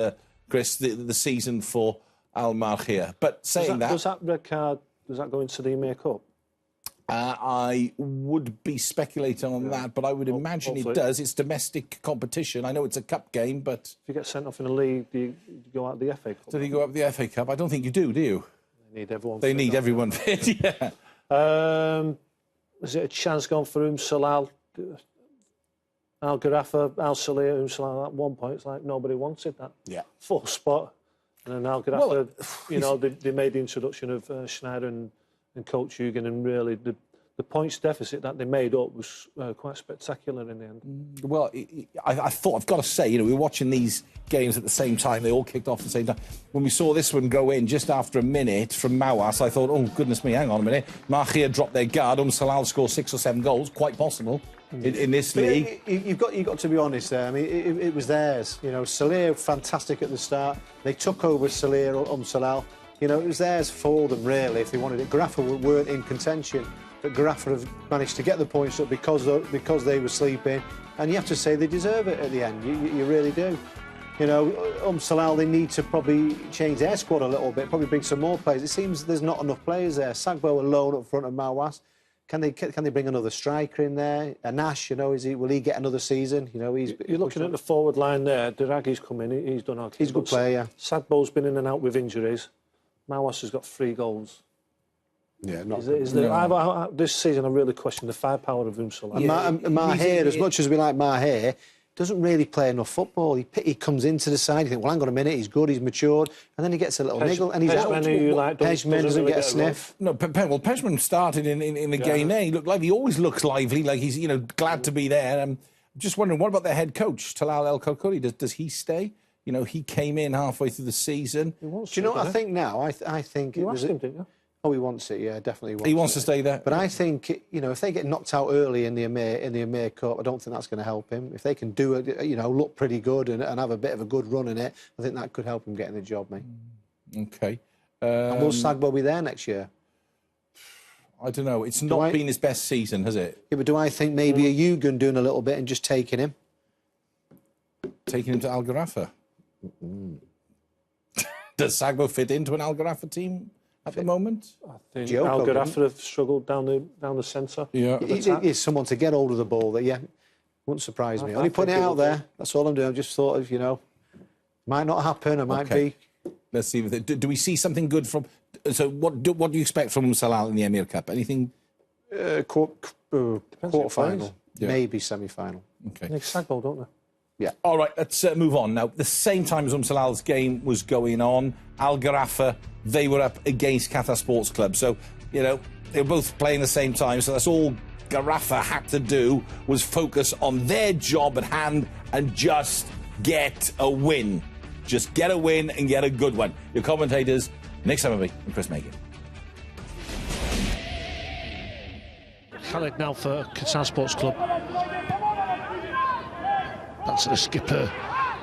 Chris, the season for Al Markhia. But saying that... Does that red card, does that go into the Emir Cup? I would be speculating on that, but I would imagine it does. It's domestic competition. I know it's a cup game, but... If you get sent off in a league, do you go out of the FA Cup? Do you go out of the FA Cup? I don't think you do you? They need everyone fit. They need everyone fit, yeah. Is it a chance going for Salal? Al Gharafa, Al Salir, Salal, at one point, it's like nobody wanted that 4th spot. And then Al Gharafa, you know, they made the introduction of Schneider and Coach Hugen, and really the points deficit that they made up was quite spectacular in the end. Well, I thought, I've got to say, you know, we were watching these games at the same time. They all kicked off at the same time. When we saw this one go in just after a minute from Mawas, I thought, oh, goodness me, hang on a minute. Markhia dropped their guard. Salal scored 6 or 7 goals, quite possible. In this league, you've got to be honest there. I mean, it was theirs. You know, Salir fantastic at the start. They took over Salir Salal. You know, it was theirs for them really if they wanted it. Gharafa weren't in contention, but Gharafa have managed to get the points up because they were sleeping. And you have to say they deserve it at the end. You really do. You know, Salal, they need to probably change their squad a little bit, probably bring some more players. It seems there's not enough players there. Sagbo alone up front of Mawas. Can they bring another striker in there? Nash, you know, will he get another season? You know, you're looking at the forward line there. Diragi's come in, he's done okay. He's a good player, yeah. Sagbo's been in and out with injuries. Mawas has got 3 goals. Yeah, not this season I really question the firepower of Salal. And Maher, as much as we like Maher, doesn't really play enough football. He comes into the side, you think, well, hang on a minute, he's good, he's matured, and then he gets a little niggle, and he's out. Pejman doesn't get a sniff. No, well, Pejman started in the game there. He looked like he always looks lively, like he's, you know, glad to be there. I'm just wondering, what about their head coach, Talal El Koukouri? Does he stay? You know, he came in halfway through the season. Do you know what I think now? I think you asked him, didn't you? Oh, he wants it, yeah, definitely He wants to stay there. But I think, you know, if they get knocked out early in the Emir Cup, I don't think that's going to help him. If they can do it, you know, look pretty good and have a bit of a good run in it, I think that could help him getting the job, mate. OK. And will Sagbo be there next year? I don't know. It's not been his best season, has it? Yeah, but do I think maybe a Yugun doing a little bit and just taking him? Taking him to Al Gharafa? Does Sagbo fit into an Al Gharafa team at the moment? I think Al Gharafa have struggled down the centre. Yeah. He's someone to get hold of the ball that, yeah, wouldn't surprise me. Only putting it out there, that's all I'm doing. I just thought of, you know, might not happen, it might be. Let's see. Do we see something good from... So what do you expect from Salal in the Emir Cup? Anything? Quarter-final, maybe semi-final. Okay. They Sagbo, don't they? Yeah. All right, let's move on now. The same time as Salal's game was going on, Al Gharafa, they were up against Qatar Sports Club. So, you know, they were both playing the same time. So that's all Gharafa had to do was focus on their job at hand and just get a win. Just get a win and get a good one. Your commentators, Nick Summerby and Chris Megan. Khaled now for Qatar Sports Club. Back to the skipper,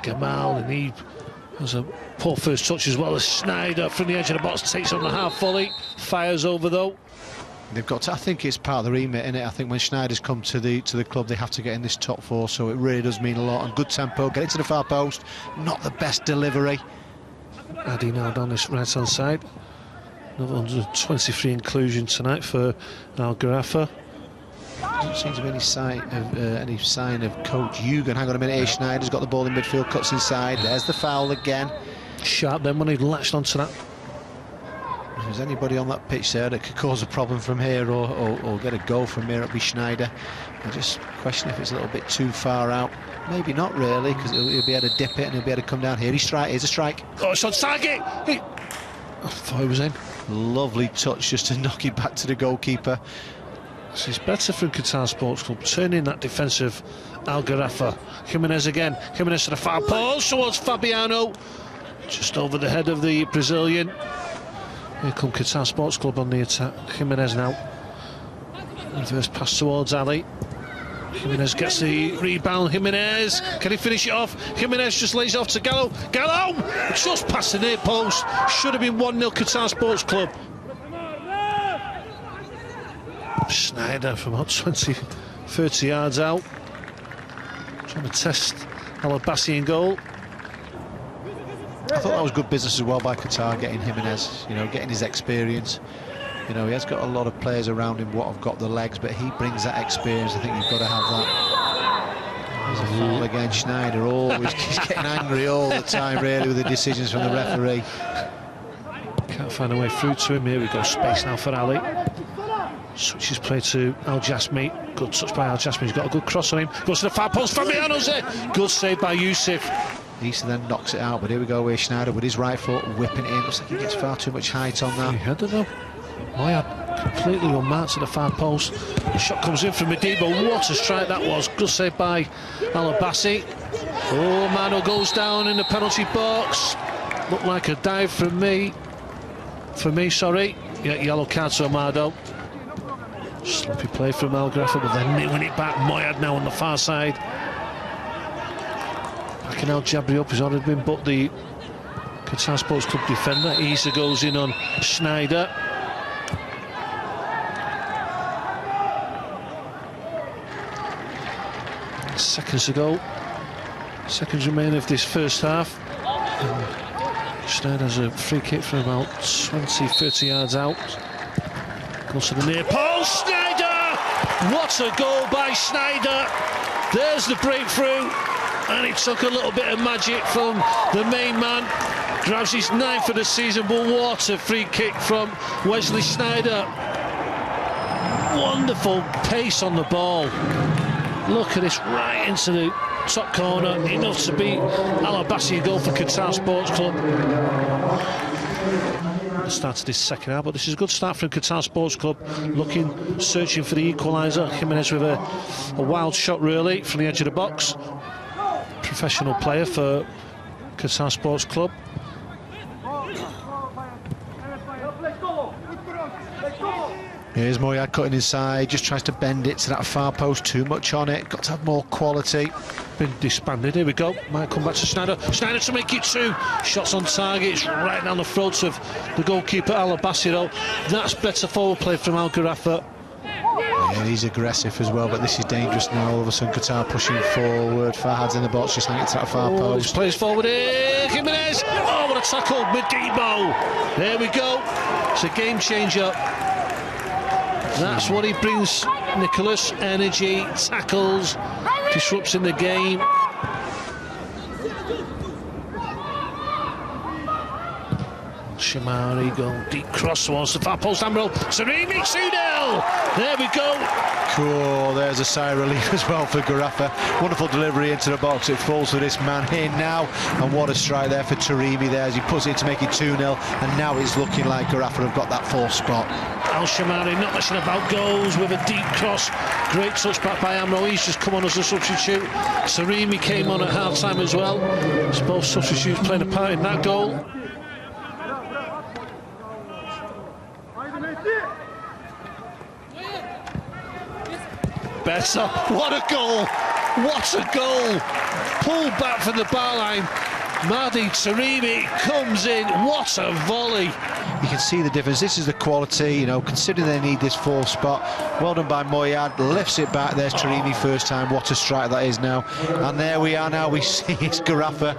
Gamal, and he has a poor first touch as well as Sneijder from the edge of the box, takes on the half volley, fires over though. They've got to, I think it's part of the remit, isn't it? I think when Schneider's come to the club, they have to get in this top 4, so it really does mean a lot. And good tempo, get it to the far post, not the best delivery. Addy now down this right-hand side. Another 123 inclusion tonight for Al Gharafa. Doesn't seem to be any sign of Coach Yugan. Hang on a minute, here Schneider's got the ball in midfield, cuts inside. There's the foul again. Sharp then when he latched onto that. If there's anybody on that pitch there that could cause a problem from here or get a goal from here, it'll be Schneider. I just question if it's a little bit too far out. Maybe not really, because he'll be able to dip it and he'll be able to come down here. Here's a strike. Oh, it's on target! I thought he was in. Lovely touch just to knock it back to the goalkeeper. This is better for Qatar Sports Club, turning that defensive Al Gharafa. Jimenez again, Jimenez to the far post towards Fabiano, just over the head of the Brazilian. Here come Qatar Sports Club on the attack. Jimenez now. Reverse pass towards Ali. Jimenez gets the rebound. Jimenez, can he finish it off? Jimenez just lays off to Gallo. Gallo! Just past the near post. Should have been 1-0 Qatar Sports Club. Sneijder from about 20-30 yards out, trying to test Al Abbasi in goal. I thought that was good business as well by Qatar, getting Jimenez, you know, getting his experience. You know, he has got a lot of players around him what have got the legs, but he brings that experience. I think you've got to have that. There's a foul again. Schneider always he's getting angry all the time, really, with the decisions from the referee. Can't find a way through to him. Here we go, space now for Ali. Switches play to Al Jasmi. Good touch by Al Jasmi. He's got a good cross on him. Goes to the far post. Fabiano's there. Good save by Yusuf. Easter then knocks it out, but here we go with Schneider with his right foot whipping it in. Looks like he gets far too much height on that. He had it though. Moyad completely unmarked to the far post. The shot comes in from Medibo. What a strike that was. Good save by Al Abbasi. Oh, Mano goes down in the penalty box. Looked like a dive from me. For me, sorry. Yeah, yellow card to Amado. Sloppy play from Al Gharafa, but they're winning it back. Moyad now on the far side. Backing Al Jabri up, he's already been but the Qatar Sports Club defender. Isa goes in on Schneider. Seconds ago, Seconds remain of this first half. Schneider has a free kick from about 20-30 yards out. Goes to the near post. Schneider! What a goal by Schneider! There's the breakthrough, and it took a little bit of magic from the main man. Grabs his 9th of the season, but what a free kick from Wesley Schneider. Wonderful pace on the ball. Look at this, right into the top corner, enough to beat Al Abbasi, a goal for Qatar Sports Club. The start of this second half, but this is a good start from Qatar Sports Club, searching for the equaliser. Jimenez with a wild shot really from the edge of the box. Professional player for Qatar Sports Club. Here's Moyad cutting inside, just tries to bend it to that far post, too much on it, got to have more quality. Been disbanded, here we go, might come back to Schneider. Schneider to make it 2, shots on target, it's right down the throat of the goalkeeper Al Abbasi though. That's better forward play from Al Gharafa. Yeah, he's aggressive as well, but this is dangerous now. All of a sudden Qatar pushing forward, Fahad's in the box, just hanging to that far post. Plays forward here, Jimenez, oh what a tackle, Medibo. There we go, it's a game changer. That's what he brings, Nicholas. Energy, tackles, disrupts in the game. Shamari going deep cross towards the far post. Amro, Sarimi 2-0. There we go. Cool, there's a sigh of relief as well for Gharafa. Wonderful delivery into the box. It falls for this man in now. And what a strike there for Taremi there as he puts it to make it 2-0. And now it's looking like Gharafa have got that 4th spot. Al Shamari not messing about, goes with a deep cross. Great touch back by Amro. He's just come on as a substitute. Sarimi came on at half time as well. So both substitutes playing a part in that goal. Better. What a goal! What a goal! Pulled back from the bar line. Mahdi Taremi comes in. What a volley! You can see the difference. This is the quality, you know, considering they need this 4th spot. Well done by Moyad, lifts it back. There's Taremi first time. What a strike that is now. And there we are now. We see it's Gharafa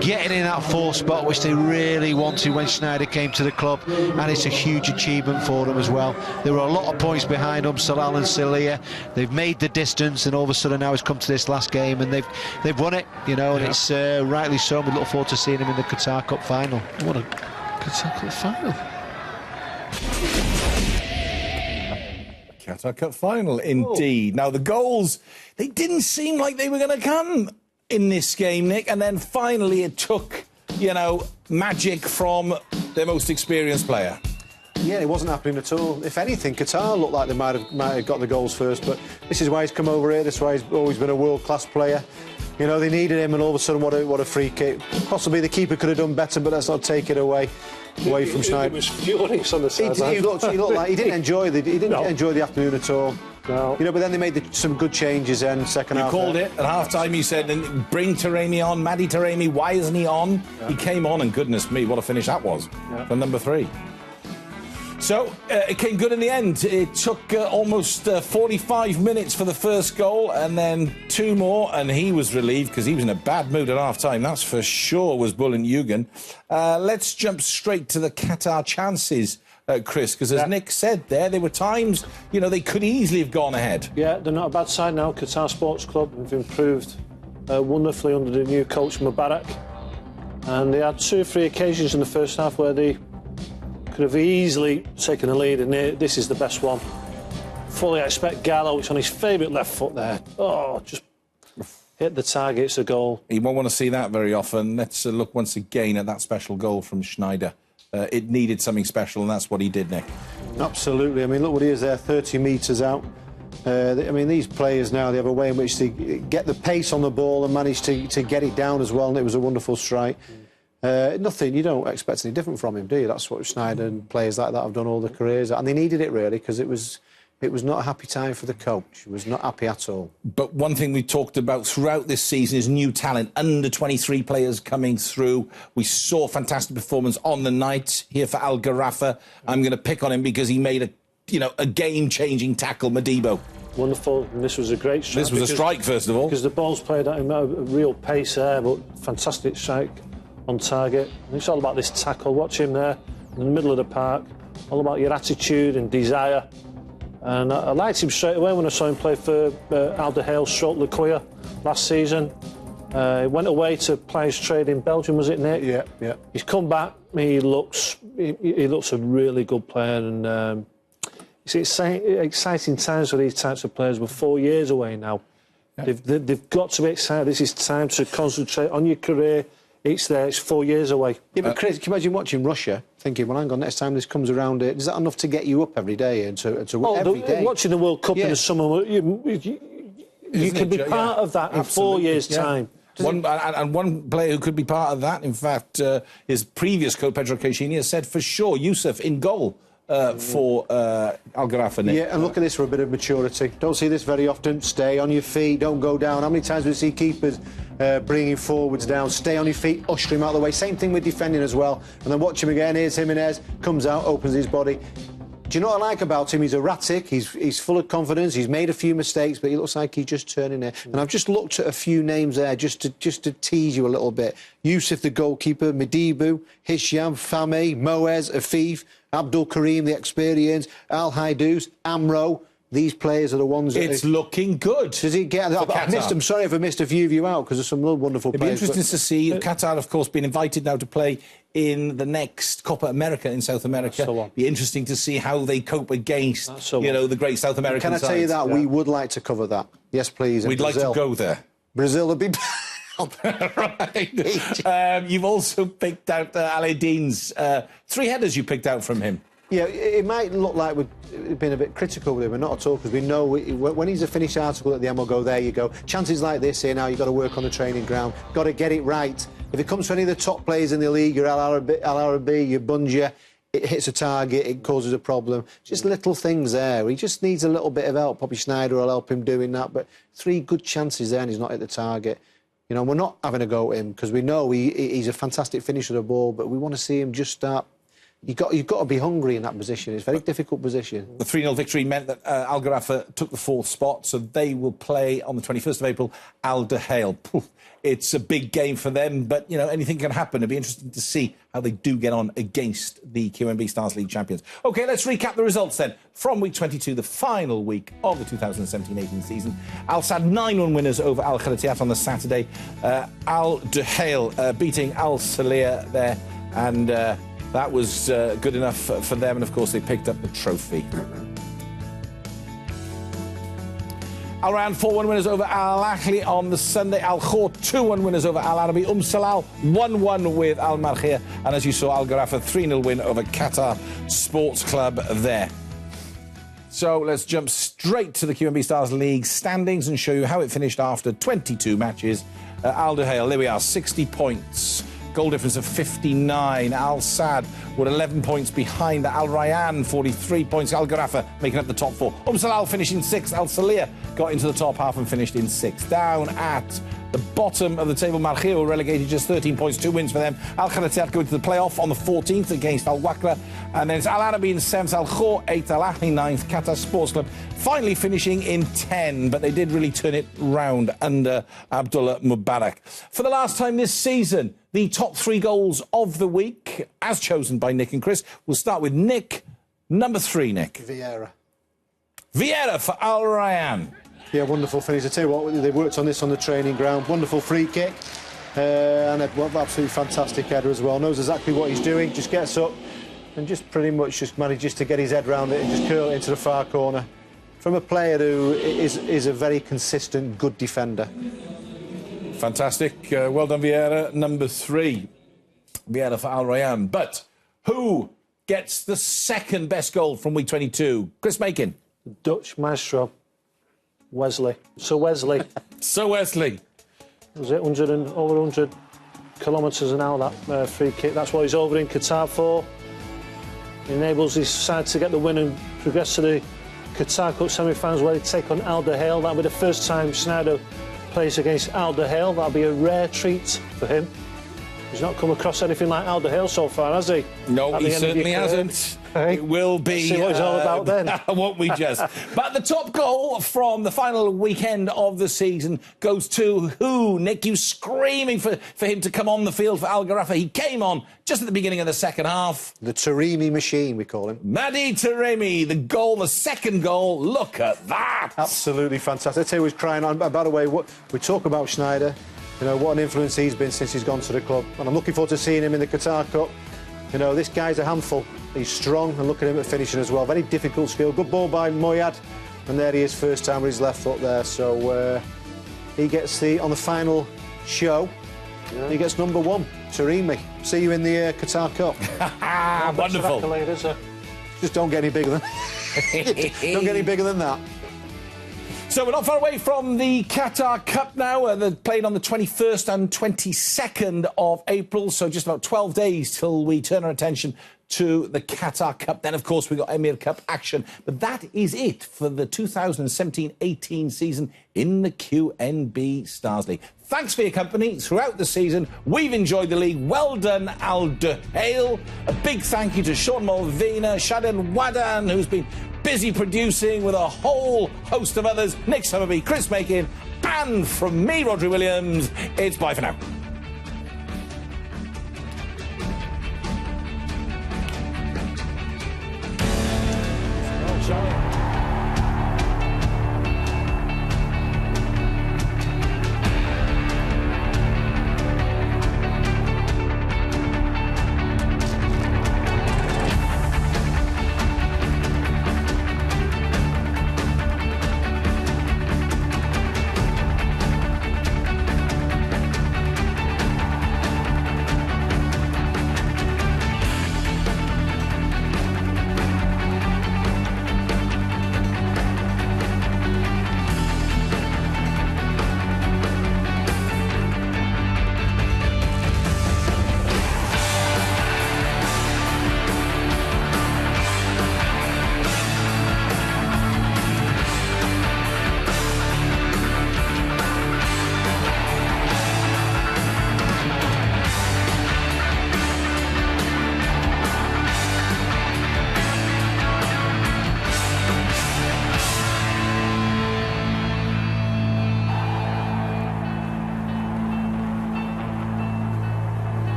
getting in that 4th spot, which they really wanted when Schneider came to the club. And it's a huge achievement for them as well. There were a lot of points behind them, Salal and Celia. They've made the distance, and all of a sudden now it's come to this last game, and they've won it, you know, and it's rightly so. We look forward to seeing them in the Qatar Cup final. What a Qatar Cup final. Qatar Cup final, indeed. Now, the goals, they didn't seem like they were going to come in this game, Nick, and then finally it took, you know, magic from their most experienced player. Yeah, it wasn't happening at all. If anything, Qatar looked like they might have got the goals first, but this is why he's come over here. This is why he's always been a world-class player. You know, they needed him, and all of a sudden, what a free kick. Possibly the keeper could have done better, but let's not take it away from Schneider. He was furious on the sideline. He looked like he didn't enjoy the afternoon at all. No. You know, but then they made some good changes in second half. You called it at half-time. You said, bring Taremi on, Mahdi Taremi. Why isn't he on? Yeah. He came on, and goodness me, what a finish that was for number 3. So, it came good in the end. It took almost 45 minutes for the first goal, and then 2 more, and he was relieved because he was in a bad mood at half-time. That's for sure, was Bullen Yugen. Let's jump straight to the Qatar chances, Chris, because as Nick said there were times, you know, they could easily have gone ahead. Yeah, they're not a bad side now. Qatar Sports Club have improved wonderfully under the new coach, Mubarak. And they had 2 or 3 occasions in the first half where they could have easily taken the lead, and this is the best one. Fully expect Gallo, it's on his favourite left foot there. Oh, just hit the target, it's a goal. You won't want to see that very often. Let's look once again at that special goal from Schneider. It needed something special, and that's what he did, Nick. Absolutely. I mean, look what he is there, 30 metres out. I mean, these players now, they have a way in which they get the pace on the ball and manage to get it down as well, and it was a wonderful strike. Nothing, you don't expect any different from him, do you? That's what Schneider and players like that have done all their careers. And they needed it, really, because it was not a happy time for the coach. He was not happy at all. But one thing we talked about throughout this season is new talent, under-23 players coming through. We saw fantastic performance on the night here for Al Gharafa. I'm going to pick on him because he made a game-changing tackle, Medibo. Wonderful. And this was a great strike. This was a strike, first of all. Because the ball's played at him at a real pace there, but fantastic strike on target. And it's all about this tackle. Watch him there in the middle of the park. All about your attitude and desire. And I liked him straight away when I saw him play for Alderhale stroke Lacoya last season. He went away to play his trade in Belgium, was it, Nick? Yeah. He's come back. He looks a really good player, and it's exciting times for these types of players. We're 4 years away now. Yeah. They've got to be excited. This is time to concentrate on your career. It's there. It's 4 years away. Yeah, but Chris, can you imagine watching Russia, thinking, well, hang on, next time this comes around, is that enough to get you up every day and to every day? Watching the World Cup in the summer, you can be part of that in 4 years' time. One player who could be part of that, in fact, his previous coach, Pedro Caixinha, has said for sure, Yusuf in goal for Algarrafa. Yeah, and look at this for a bit of maturity. Don't see this very often. Stay on your feet, don't go down. How many times we see keepers bringing forwards down? Stay on your feet, usher him out of the way. Same thing with defending as well. And then watch him again. Here's Jimenez, comes out, opens his body. Do you know what I like about him? He's erratic, he's full of confidence, he's made a few mistakes, but he looks like he's just turning it. And I've just looked at a few names there just to tease you a little bit. Yusuf, the goalkeeper, Medibu, Hisham, Fahmy, Moez, Afif, Abdul Karim, the experience, Al Haidous, Amro. These players are the ones that... It's looking good. Does he get... I'm sorry if I missed a few of you out, because there's some real wonderful players. It'd be interesting to see. Qatar, of course, been invited now to play in the next Copa America in South America. So be interesting to see how they cope against, the great South American sides. Can I tell you that? Yeah. We would like to cover that. Yes, please. We'd like to go there. Brazil would be... Right. You've also picked out Aladdin's 3 headers you picked out from him. Yeah, it might look like we've been a bit critical with him, but not at all, because we know when he's a finished article at the end, we'll go, there you go. Chances like this here now, you've got to work on the training ground, got to get it right. If it comes to any of the top players in the league, your Al Arabi, your Bunja, it hits a target, it causes a problem. Just little things there. He just needs a little bit of help. Probably Schneider will help him doing that, but 3 good chances there and he's not hit the target. You know, we're not having a go at him, because we know he's a fantastic finisher of the ball, but we want to see him just start... You've got to be hungry in that position. It's a very difficult position. The 3-0 victory meant that Algarrafa took the 4th spot, so they will play on the 21st of April, Alderhale. It's a big game for them, but, anything can happen. It'll be interesting to see how they do get on against the QMB Stars League champions. OK, let's recap the results then. From week 22, the final week of the 2017-18 season, Al Sadd 9-1 winners over Al Khalatiat on the Saturday. Alderhale beating Al Salia there, and... that was good enough for them, and of course they picked up the trophy. Al Rayyan 4-1 winners over Al Ahly on the Sunday. Al Khor 2-1 winners over Al Arabi. Salal 1-1 with Al Markhia, and as you saw, Al Garrafa 3-0 win over Qatar Sports Club there. So let's jump straight to the QMB Stars League standings and show you how it finished after 22 matches. Alderhale, there we are, 60 points. Goal difference of 59. Al Sadd were 11 points behind. Al Rayyan, 43 points. Al Garrafa making up the top 4. Salal finishing 6th. Al Salia got into the top half and finished in 6th. Down at the bottom of the table, Markhia were relegated, just 13 points, 2 wins for them. Al Khalatiat going to the playoff on the 14th against Al Wakla. And then it's Al Arabi in 7th, Al Khor 8th, Al Ahly 9th, Qatar Sports Club finally finishing in 10, but they did really turn it round under Abdullah Mubarak. For the last time this season, the top 3 goals of the week, as chosen by Nick and Chris. We'll start with Nick. Number 3, Nick. Vieira for Al Rayyan. Yeah, wonderful finish. I tell you what, they worked on this on the training ground. Wonderful free kick. And an absolutely fantastic header as well. Knows exactly what he's doing. Just gets up and just pretty much just manages to get his head round it and just curl it into the far corner. From a player who is a very consistent, good defender. Fantastic. Well done, Vieira. Number 3. Vieira for Al Rayyan. But who gets the second best goal from week 22? Chris Makin. The Dutch maestro, Wesley. So Wesley. Was it over 100 kilometres an hour, that free kick? That's what he's over in Qatar for. He enables his side to get the win and progress to the Qatar Cup semi-finals, where they take on Alderhale. That'll be the first time Schneider plays against Alderhale. That'll be a rare treat for him. He's not come across anything like Al Hale so far, has he? No, At he the end of certainly your career? hasn't. Hey, It will be. see what it's all about then. Won't we just? But the top goal from the final weekend of the season goes to who? Nick, you screaming for him to come on the field for Al Gharafa. He came on just at the beginning of the second half. The Taremi machine, we call him. Madi Taremi, the goal, the second goal. Look at that. Absolutely fantastic. I tell you, he was crying on. By the way, we talk about Schneider. You know, what an influence he's been since he's gone to the club. And I'm looking forward to seeing him in the Qatar Cup. You know, this guy's a handful. He's strong, and look at him at finishing as well. Very difficult skill. Good ball by Moyad. And there he is, first time with his left foot there. So he gets on the final show, he gets number 1. Taremi. See you in the Qatar Cup. Wonderful. Just don't get any bigger than don't get any bigger than that. So we're not far away from the Qatar Cup now. They're playing on the 21st and 22nd of April, so just about 12 days till we turn our attention to the Qatar Cup. Then, of course, we've got Emir Cup action. But that is it for the 2017-18 season in the QNB Stars League. Thanks for your company throughout the season. We've enjoyed the league. Well done, Al Hale. A big thank you to Sean Mulvina, Shaden Wadan, who's been busy producing with a whole host of others. Nick Summerby, Chris Makin, and from me, Rodri Williams, it's bye for now.